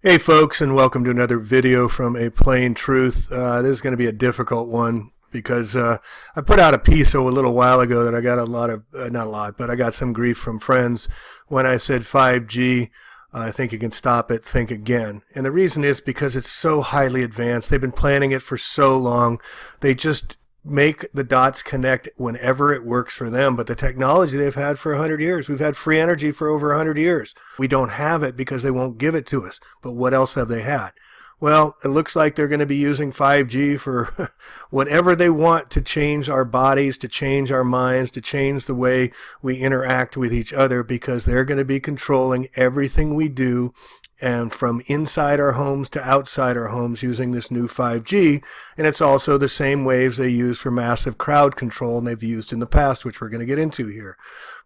Hey folks, and welcome to another video from A Plain Truth. This is going to be a difficult one because I put out a piece a little while ago that I got a lot of, not a lot, but I got some grief from friends when I said 5G. I think you can stop it, think again. And the reason is because it's so highly advanced. They've been planning it for so long. They just make the dots connect whenever it works for them. But the technology they've had for 100 years, we've had free energy for over 100 years. We don't have it because they won't give it to us. But what else have they had? Well, it looks like they're going to be using 5G for whatever they want to change our bodies, to change our minds, to change the way we interact with each other, because they're going to be controlling everything we do, and from inside our homes to outside our homes, using this new 5G. And it's also the same waves they use for massive crowd control, and they've used in the past, which we're going to get into here.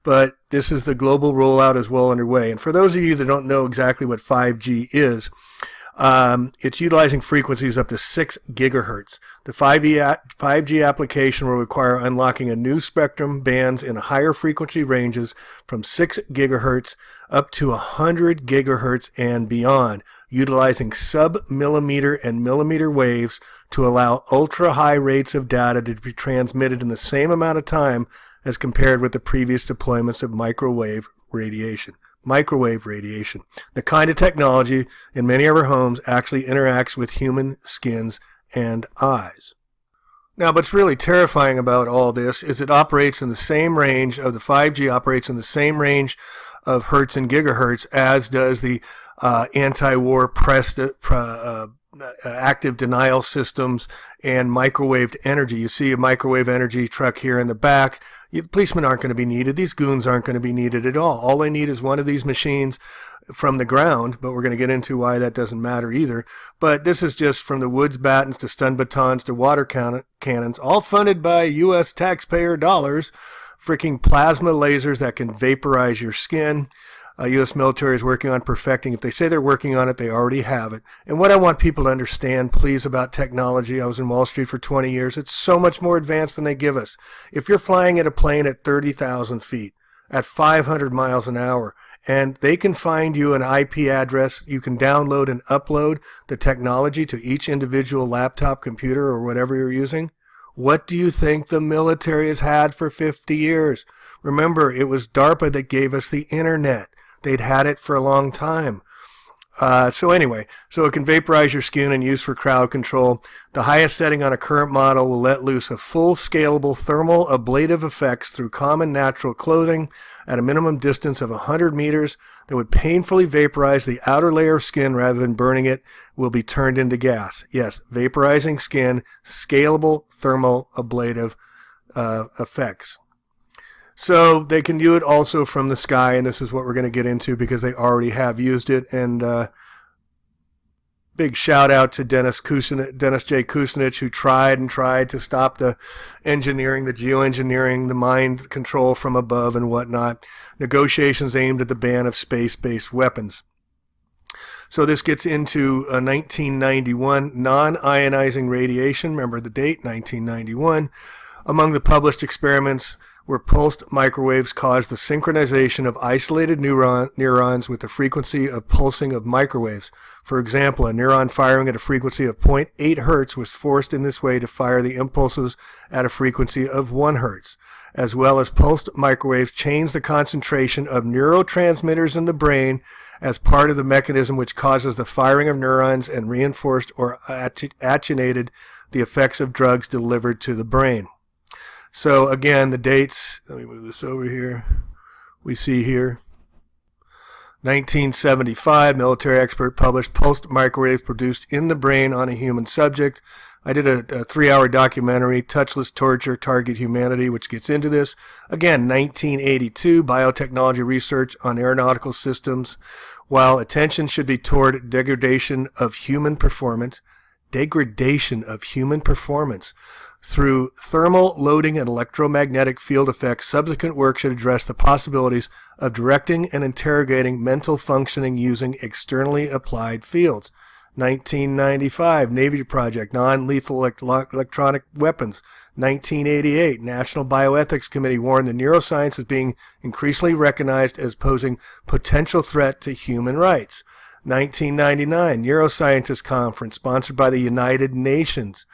But this is the global rollout is well underway. And for those of you that don't know exactly what 5G is, it's utilizing frequencies up to 6 gigahertz. The 5G application will require unlocking a new spectrum bands in higher frequency ranges from 6 gigahertz up to 100 gigahertz and beyond, utilizing sub-millimeter and millimeter waves to allow ultra-high rates of data to be transmitted in the same amount of time as compared with the previous deployments of microwave radiation. Microwave radiation, the kind of technology in many of our homes actually interacts with human skins and eyes. Now, what's really terrifying about all this is it operates in the same range of the 5G, operates in the same range of hertz and gigahertz as does the anti-war active denial systems and microwave energy. You see a microwave energy truck here in the back. The policemen aren't going to be needed. These goons aren't going to be needed at all. All they need is one of these machines from the ground, but we're going to get into why that doesn't matter either. But this is just from the woods battens to stun batons to water cannons, all funded by U.S. taxpayer dollars, freaking plasma lasers that can vaporize your skin. U.S. military is working on perfecting. If they say they're working on it, they already have it. And what I want people to understand, please, about technology, I was in Wall Street for 20 years, it's so much more advanced than they give us. If you're flying at a plane at 30,000 feet, at 500 miles an hour, and they can find you an IP address, you can download and upload the technology to each individual laptop, computer, or whatever you're using. What do you think the military has had for 50 years? Remember, it was DARPA that gave us the internet. They'd had it for a long time. So it can vaporize your skin and use for crowd control. The highest setting on a current model will let loose a full scalable thermal ablative effects through common natural clothing at a minimum distance of 100 meters that would painfully vaporize the outer layer of skin rather than burning it, will be turned into gas. Yes, vaporizing skin, scalable thermal ablative effects. So they can do it also from the sky, and this is what we're going to get into because they already have used it. And big shout out to Dennis J. Kucinich, who tried to stop the engineering, the geoengineering, the mind control from above and whatnot. Negotiations aimed at the ban of space-based weapons. So this gets into 1991, non-ionizing radiation. Remember the date, 1991. Among the published experiments where pulsed microwaves cause the synchronization of isolated neurons with the frequency of pulsing of microwaves. For example, a neuron firing at a frequency of 0.8 hertz was forced in this way to fire the impulses at a frequency of 1 hertz. As well as pulsed microwaves change the concentration of neurotransmitters in the brain as part of the mechanism which causes the firing of neurons and reinforced or attenuated the effects of drugs delivered to the brain. So again, the dates, let me move this over here. We see here, 1975, military expert published pulsed microwaves produced in the brain on a human subject. I did a 3-hour documentary, Touchless Torture, Target Humanity, which gets into this. Again, 1982, biotechnology research on aeronautical systems. While attention should be toward degradation of human performance, through thermal loading and electromagnetic field effects, subsequent work should address the possibilities of directing and interrogating mental functioning using externally applied fields. 1995, Navy project, non-lethal electronic weapons. 1988, National Bioethics Committee warned that neuroscience is being increasingly recognized as posing potential threat to human rights. 1999, Neuroscientist Conference sponsored by the United Nations.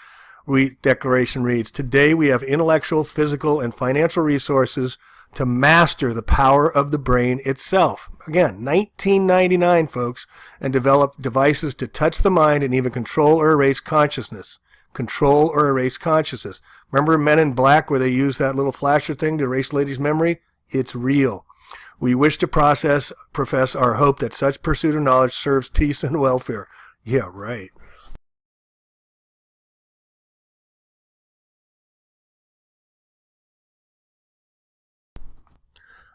Declaration reads, today we have intellectual, physical, and financial resources to master the power of the brain itself. Again, 1999, folks, and develop devices to touch the mind and even control or erase consciousness. Control or erase consciousness. Remember Men in Black where they used that little flasher thing to erase ladies' memory? It's real. We wish to profess our hope that such pursuit of knowledge serves peace and welfare. Yeah, right.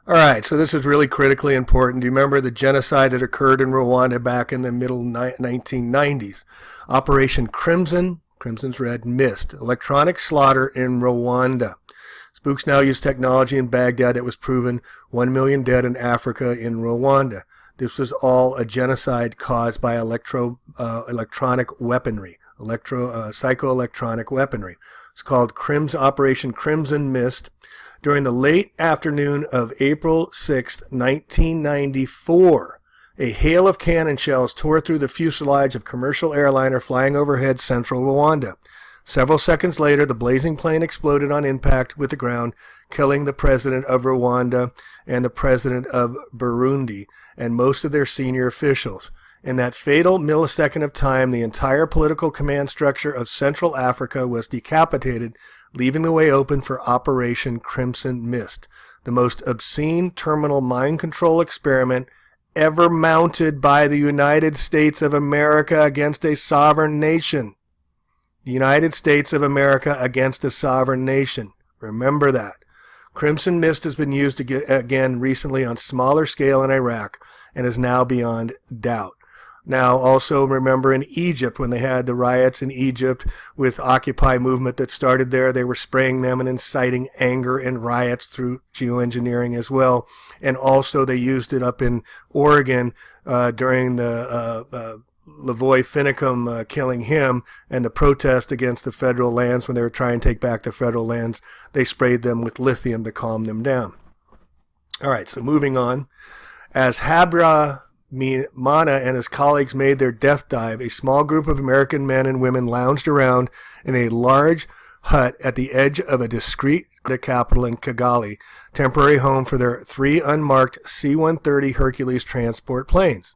All right, so this is really critically important. Do you remember the genocide that occurred in Rwanda back in the middle 1990s? Operation Crimson, Crimson's Red Mist, electronic slaughter in Rwanda. Spooks now use technology in Baghdad that was proven 1 million dead in Africa in Rwanda. This was all a genocide caused by electronic weaponry, psychoelectronic weaponry. It's called Operation Crimson Mist. During the late afternoon of April 6, 1994, a hail of cannon shells tore through the fuselage of commercial airliner flying overhead central Rwanda. Several seconds later, the blazing plane exploded on impact with the ground, killing the president of Rwanda and the president of Burundi and most of their senior officials. In that fatal millisecond of time, the entire political command structure of Central Africa was decapitated, leaving the way open for Operation Crimson Mist, the most obscene terminal mind control experiment ever mounted by the United States of America against a sovereign nation. The United States of America against a sovereign nation. Remember that. Crimson Mist has been used again recently on smaller scale in Iraq and is now beyond doubt. Now, also remember in Egypt, when they had the riots in Egypt with Occupy movement that started there, they were spraying them and inciting anger and riots through geoengineering as well. And also they used it up in Oregon during the Lavoy Finicum killing him and the protest against the federal lands when they were trying to take back the federal lands. They sprayed them with lithium to calm them down. All right, so moving on. As Habra Mana and his colleagues made their death dive, a small group of American men and women lounged around in a large hut at the edge of a discreet capital in Kigali, temporary home for their 3 unmarked C-130 Hercules transport planes.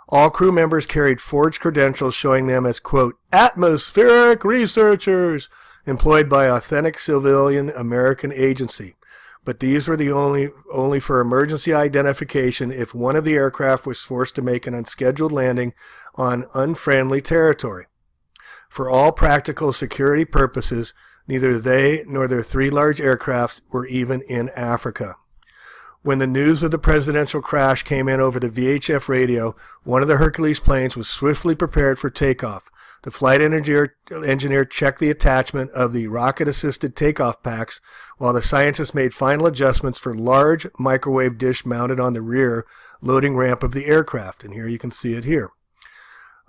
All crew members carried forged credentials showing them as, quote, atmospheric researchers employed by authentic civilian American agency. But these were the only for emergency identification if one of the aircraft was forced to make an unscheduled landing on unfriendly territory. For all practical security purposes, neither they nor their 3 large aircrafts were even in Africa. When the news of the presidential crash came in over the VHF radio, one of the Hercules planes was swiftly prepared for takeoff. The flight engineer checked the attachment of the rocket-assisted takeoff packs, while the scientists made final adjustments for large microwave dish mounted on the rear loading ramp of the aircraft. And here you can see it here.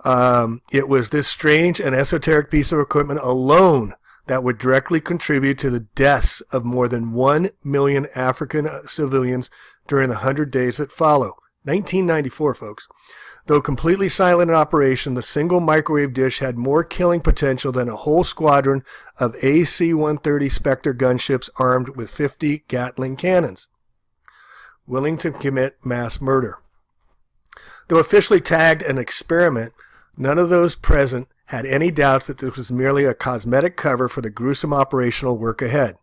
It was this strange and esoteric piece of equipment alone that would directly contribute to the deaths of more than 1 million African civilians during the 100 days that follow. 1994, folks. Though completely silent in operation, the single microwave dish had more killing potential than a whole squadron of AC-130 Spectre gunships armed with 50 Gatling cannons, willing to commit mass murder. Though officially tagged an experiment, none of those present had any doubts that this was merely a cosmetic cover for the gruesome operational work ahead.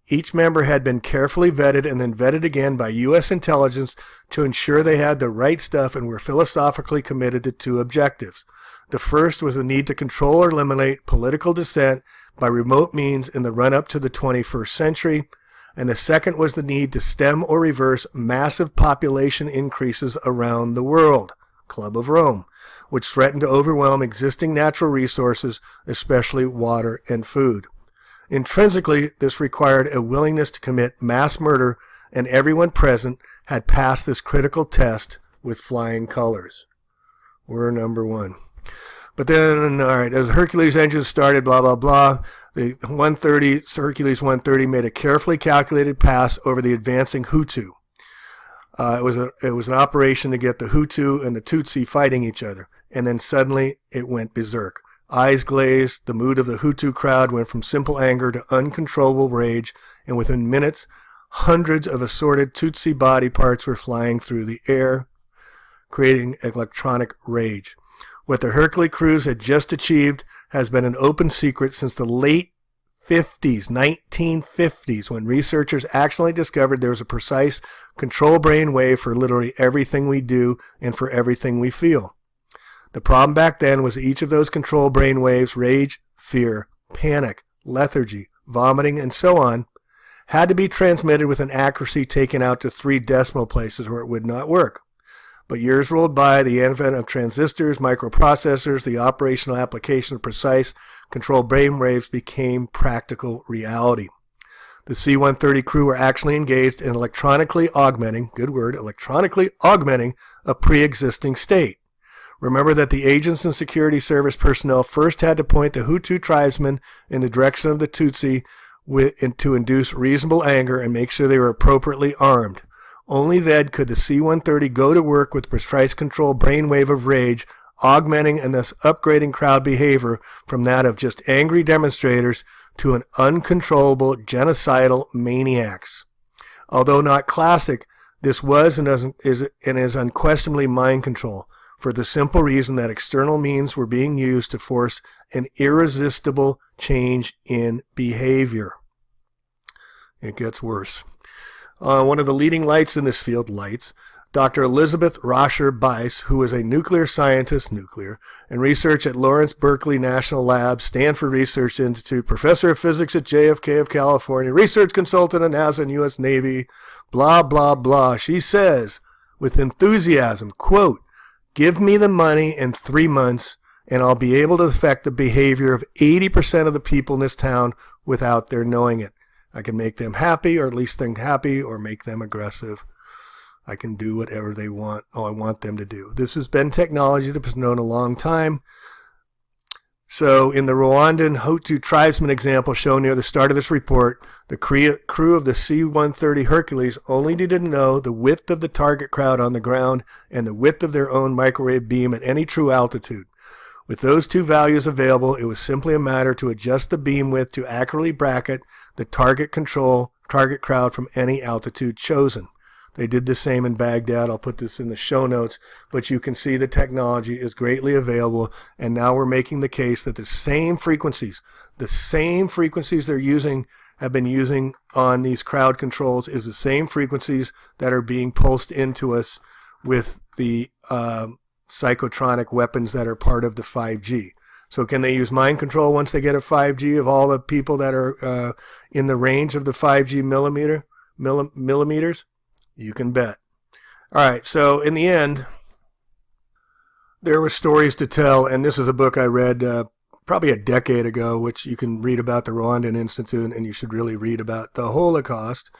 Each member had been carefully vetted and then vetted again by U.S. intelligence to ensure they had the right stuff and were philosophically committed to 2 objectives. The first was the need to control or eliminate political dissent by remote means in the run-up to the 21st century, and the second was the need to stem or reverse massive population increases around the world, Club of Rome, which threatened to overwhelm existing natural resources, especially water and food. Intrinsically, this required a willingness to commit mass murder, and everyone present had passed this critical test with flying colors. We're number 1. But then, all right, as Hercules engines started, blah, blah, blah, the Hercules 130 made a carefully calculated pass over the advancing Hutu. It was an operation to get the Hutu and the Tutsi fighting each other. And then suddenly it went berserk. Eyes glazed, the mood of the Hutu crowd went from simple anger to uncontrollable rage, and within minutes, hundreds of assorted Tutsi body parts were flying through the air, creating electronic rage. What the Hercule crews had just achieved has been an open secret since the late 1950s, when researchers accidentally discovered there was a precise control brain wave for literally everything we do and for everything we feel. The problem back then was each of those control brain waves, rage, fear, panic, lethargy, vomiting, and so on, had to be transmitted with an accuracy taken out to 3 decimal places or it would not work. But years rolled by, the advent of transistors, microprocessors, the operational application of precise control brain waves became practical reality. The C-130 crew were actually engaged in electronically augmenting, good word, electronically augmenting a pre-existing state. Remember that the agents and security service personnel first had to point the Hutu tribesmen in the direction of the Tutsi to induce reasonable anger and make sure they were appropriately armed. Only then could the C-130 go to work with precise control brainwave of rage, augmenting and thus upgrading crowd behavior from that of just angry demonstrators to an uncontrollable genocidal maniacs. Although not classic, this was and is unquestionably mind control, for the simple reason that external means were being used to force an irresistible change in behavior. It gets worse. One of the leading lights in this field, Dr. Elizabeth Rosher-Bice, who is a nuclear scientist, and research at Lawrence Berkeley National Lab, Stanford Research Institute, professor of physics at JFK of California, research consultant at NASA and U.S. Navy, blah, blah, blah. She says, with enthusiasm, quote, "Give me the money in 3 months, and I'll be able to affect the behavior of 80% of the people in this town without their knowing it. I can make them happy, or at least think happy, or make them aggressive. I can do whatever they want. I want them to do." This has been technology that was known a long time. So in the Rwandan Hutu tribesman example shown near the start of this report, the crew of the C-130 Hercules only didn't know the width of the target crowd on the ground and the width of their own microwave beam at any true altitude. With those 2 values available, it was simply a matter to adjust the beam width to accurately bracket the target crowd from any altitude chosen. They did the same in Baghdad. I'll put this in the show notes, but you can see the technology is greatly available, and now we're making the case that the same frequencies have been using on these crowd controls is the same frequencies that are being pulsed into us with the psychotronic weapons that are part of the 5G. So can they use mind control once they get a 5G of all the people that are in the range of the 5G millimeters? You can bet. All right, so in the end, there were stories to tell, and this is a book I read probably a decade ago, which you can read about the Rwandan Institute, and you should really read about the Holocaust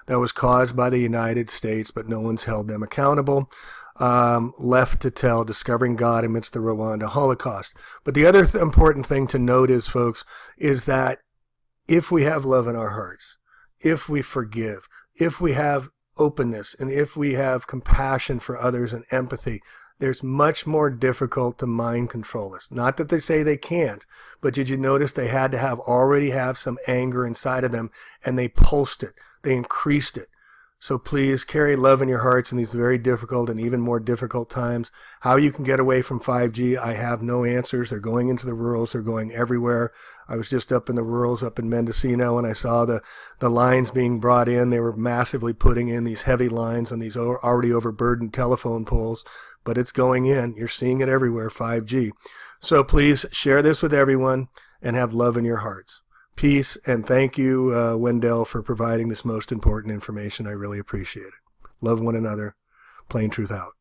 that was caused by the United States, but no one's held them accountable. Left to tell, discovering God amidst the Rwanda Holocaust. But the other important thing to note is, folks, is that if we have love in our hearts, if we forgive, if we have openness, and if we have compassion for others and empathy, there's much more difficult to mind control us. Not that they say they can't, but did you notice they had to already have some anger inside of them, and they pulsed it, they increased it. So please carry love in your hearts in these very difficult and even more difficult times. How you can get away from 5G, I have no answers. They're going into the rurals. They're going everywhere. I was just up in the rurals up in Mendocino, and I saw the lines being brought in. They were massively putting in these heavy lines on these already overburdened telephone poles. But it's going in. You're seeing it everywhere, 5G. So please share this with everyone and have love in your hearts. Peace, and thank you, Wendell, for providing this most important information. I really appreciate it. Love one another. Plain Truth out.